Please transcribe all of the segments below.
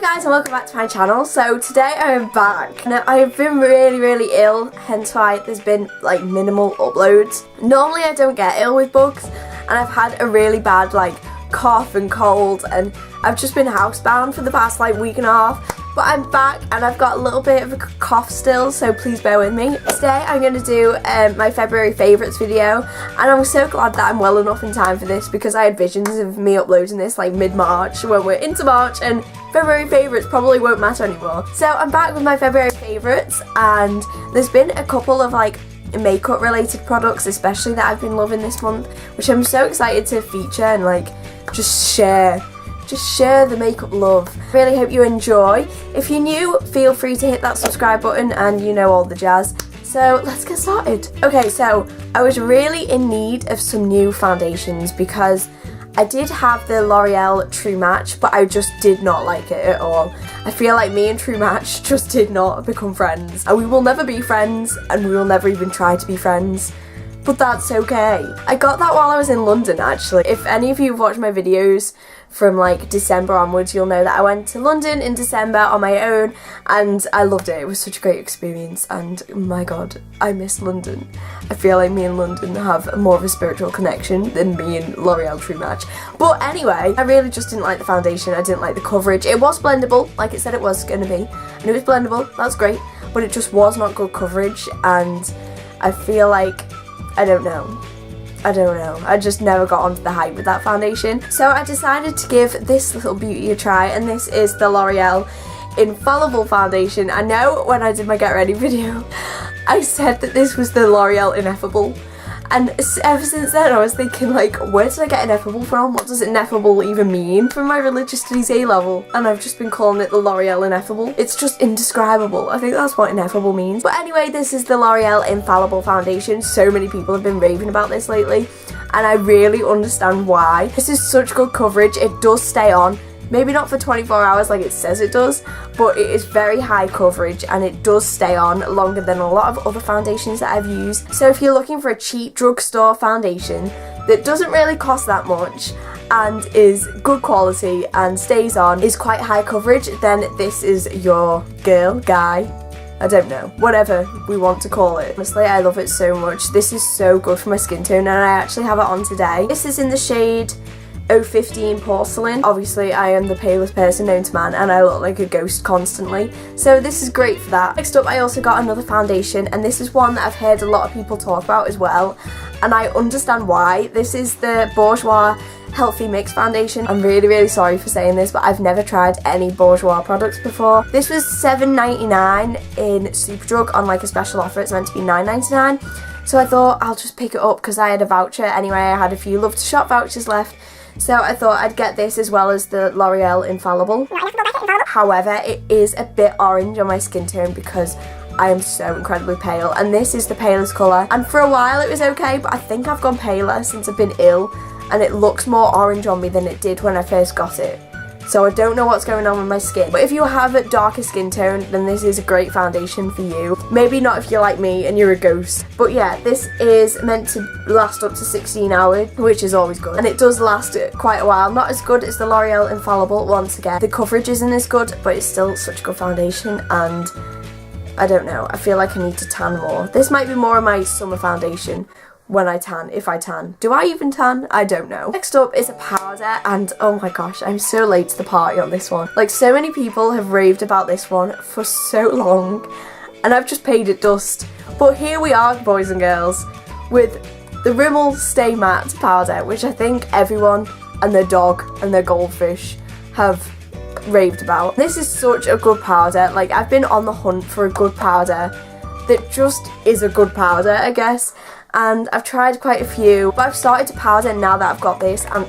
guys and welcome back to my channel. So today I am back. Now I have been really ill, hence why there's been like minimal uploads. Normally I don't get ill with bugs and I've had a really bad like cough and cold and I've just been housebound for the past like week and a half. But I'm back and I've got a little bit of a cough still, so please bear with me. Today I'm going to do my February favourites video, and I'm so glad that I'm well enough in time for this because I had visions of me uploading this like mid-March when we're into March, and February favourites probably won't matter anymore. So I'm back with my February favourites, and there's been a couple of like makeup related products especially that I've been loving this month, which I'm so excited to feature and like just share the makeup love. Really hope you enjoy. If you're new, feel free to hit that subscribe button and you know all the jazz. So let's get started. Okay, so I was really in need of some new foundations because I did have the L'Oreal True Match, but I just did not like it at all. I feel like me and True Match just did not become friends, and we will never be friends, and we will never even try to be friends. But that's okay. I got that while I was in London actually. If any of you have watched my videos from like December onwards, you'll know that I went to London in December on my own and I loved it. It was such a great experience and my god, I miss London. I feel like me and London have more of a spiritual connection than me and L'Oreal True Match. But anyway, I really just didn't like the foundation. I didn't like the coverage. It was blendable, like it said it was going to be. And it was blendable, that's great. But it just was not good coverage and I feel like I don't know. I just never got onto the hype with that foundation. So I decided to give this little beauty a try, and this is the L'Oreal Infallible Foundation. I know when I did my get ready video, I said that this was the L'Oreal Ineffable. And ever since then I was thinking like, where did I get ineffable from? What does ineffable even mean from my religious studies A level? And I've just been calling it the L'Oreal Ineffable. It's just indescribable. I think that's what ineffable means. But anyway, this is the L'Oreal Infallible Foundation. So many people have been raving about this lately and I really understand why. This is such good coverage. It does stay on. Maybe not for 24 hours like it says it does, but it is very high coverage and it does stay on longer than a lot of other foundations that I've used. So if you're looking for a cheap drugstore foundation that doesn't really cost that much and is good quality and stays on, is quite high coverage, then this is your girl, guy, I don't know, whatever we want to call it. Honestly, I love it so much. This is so good for my skin tone and I actually have it on today. This is in the shade 015 Porcelain. Obviously I am the palest person known to man and I look like a ghost constantly, so this is great for that. Next up I also got another foundation, and this is one that I've heard a lot of people talk about as well, and I understand why. This is the Bourjois Healthy Mix Foundation. I'm really sorry for saying this, but I've never tried any Bourjois products before. This was $7.99 in Superdrug on like a special offer. It's meant to be $9.99, so I thought I'll just pick it up because I had a voucher anyway. I had a few Love to Shop vouchers left, so I thought I'd get this as well as the L'Oreal Infallible. However, it is a bit orange on my skin tone because I am so incredibly pale, and this is the palest colour. And for a while it was okay, but I think I've gone paler since I've been ill, and it looks more orange on me than it did when I first got it. So I don't know what's going on with my skin. But if you have a darker skin tone, then this is a great foundation for you. Maybe not if you're like me and you're a ghost. But yeah, this is meant to last up to 16 hours, which is always good. And it does last quite a while. Not as good as the L'Oreal Infallible, once again. The coverage isn't as good, but it's still such a good foundation, and I don't know, I feel like I need to tan more. This might be more of my summer foundation when I tan, if I tan. Do I even tan? I don't know. Next up is a powder, and oh my gosh, I'm so late to the party on this one. Like, so many people have raved about this one for so long and I've just paid it dust. But here we are, boys and girls, with the Rimmel Stay Matte powder, which I think everyone and their dog and their goldfish have raved about. This is such a good powder. Like, I've been on the hunt for a good powder that just is a good powder, I guess. And I've tried quite a few, but I've started to powder now that I've got this, and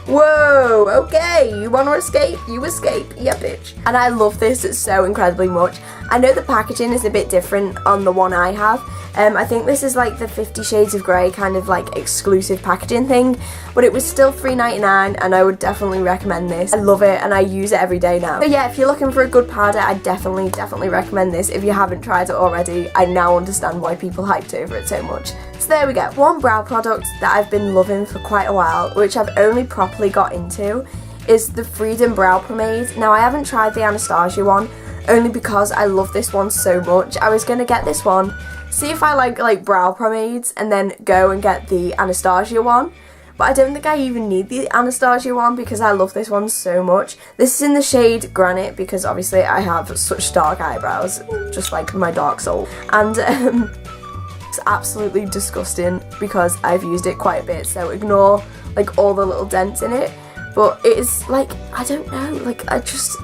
whoa, okay, you want to escape? You escape, yeah bitch. And I love this so incredibly much. I know the packaging is a bit different on the one I have. I think this is like the 50 Shades of Grey kind of like exclusive packaging thing, but it was still $3.99 and I would definitely recommend this. I love it and I use it every day now. So yeah, if you're looking for a good powder, I definitely recommend this. If you haven't tried it already, I now understand why people hyped over it so much. So there we go. One brow product that I've been loving for quite a while, which I've only properly got into, is the Freedom Brow Pomade. Now I haven't tried the Anastasia one, only because I love this one so much. I was going to get this one, see if I like brow pomades, and then go and get the Anastasia one. But I don't think I even need the Anastasia one because I love this one so much. This is in the shade Granite because obviously I have such dark eyebrows, just like my dark soul. And it's absolutely disgusting because I've used it quite a bit, so ignore like all the little dents in it. But it is like, I don't know, like I just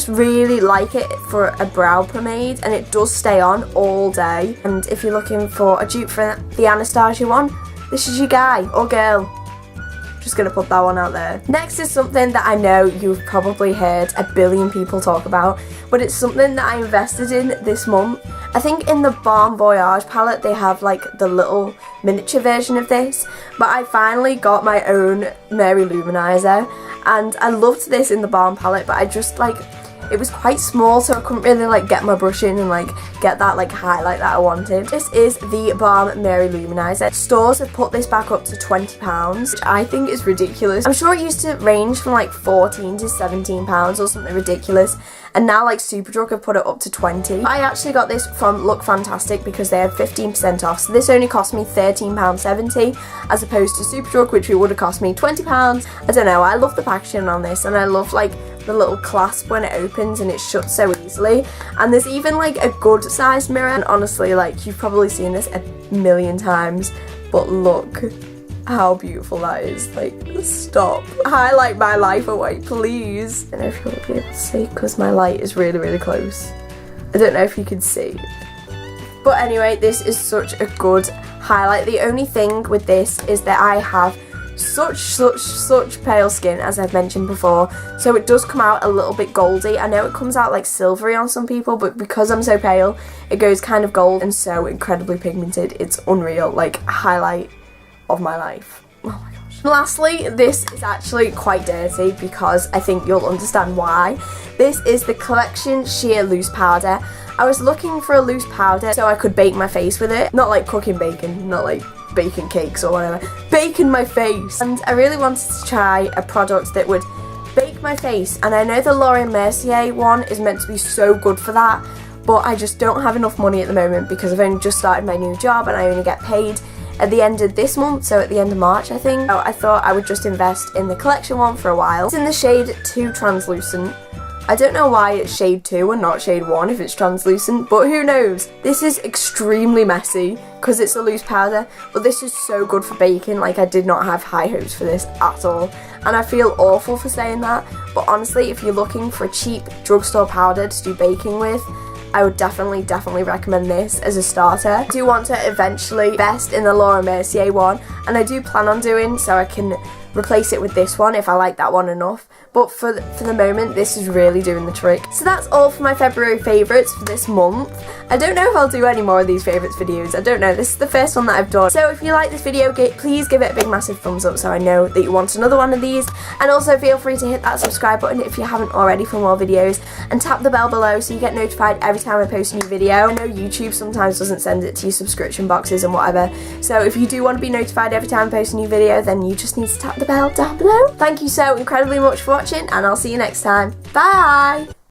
really like it for a brow pomade, and it does stay on all day. And if you're looking for a dupe for the Anastasia one, this is your guy or girl. Just gonna put that one out there. Next is something that I know you've probably heard a billion people talk about, but it's something that I invested in this month. I think in the Balm Voyage palette they have like the little miniature version of this, but I finally got my own Mary Luminizer, and I loved this in the Balm palette, but I just like, it was quite small, so I couldn't really like get my brush in and like get that like highlight that I wanted. This is the Balm Mary Luminizer. Stores have put this back up to £20, which I think is ridiculous. I'm sure it used to range from like £14 to £17 or something ridiculous, and now like Superdrug have put it up to £20. I actually got this from Look Fantastic because they had 15% off, so this only cost me £13.70 as opposed to Superdrug, which would have cost me £20. I don't know, I love the packaging on this, and I love like the little clasp when it opens and it shuts so easily. And there's even like a good sized mirror, and honestly like you've probably seen this a million times, but look how beautiful that is. Like, stop. Highlight my life away, please. I don't know if you'll be able to see because my light is really close. I don't know if you can see. But anyway, this is such a good highlight. The only thing with this is that I have such pale skin, as I've mentioned before, so it does come out a little bit goldy. I know it comes out like silvery on some people, but because I'm so pale it goes kind of gold and so incredibly pigmented. It's unreal, like highlight of my life. Oh my gosh. Lastly, this is actually quite dirty because I think you'll understand why. This is the Collection Sheer Loose Powder. I was looking for a loose powder so I could bake my face with it, not like cooking bacon, not like baking cakes or whatever, baking my face. And I really wanted to try a product that would bake my face, and I know the Laura Mercier one is meant to be so good for that, but I just don't have enough money at the moment because I've only just started my new job and I only get paid at the end of this month, so at the end of March I think. So I thought I would just invest in the Collection one for a while. It's in the shade 2 Translucent. I don't know why it's shade 2 and not shade 1 if it's translucent, but who knows. This is extremely messy because it's a loose powder, but this is so good for baking. Like, I did not have high hopes for this at all, and I feel awful for saying that, but honestly, if you're looking for a cheap drugstore powder to do baking with, I would definitely recommend this as a starter. I do want to eventually invest in the Laura Mercier one, and I do plan on doing so I can replace it with this one if I like that one enough. But for the moment, this is really doing the trick. So that's all for my February favourites for this month. I don't know if I'll do any more of these favourites videos. I don't know. This is the first one that I've done. So if you like this video, please give it a big massive thumbs up so I know that you want another one of these. And also feel free to hit that subscribe button if you haven't already for more videos. And tap the bell below so you get notified every time I post a new video. I know YouTube sometimes doesn't send it to your subscription boxes and whatever. So if you do want to be notified every time I post a new video, then you just need to tap the bell down below. Thank you so incredibly much for watching, and I'll see you next time. Bye!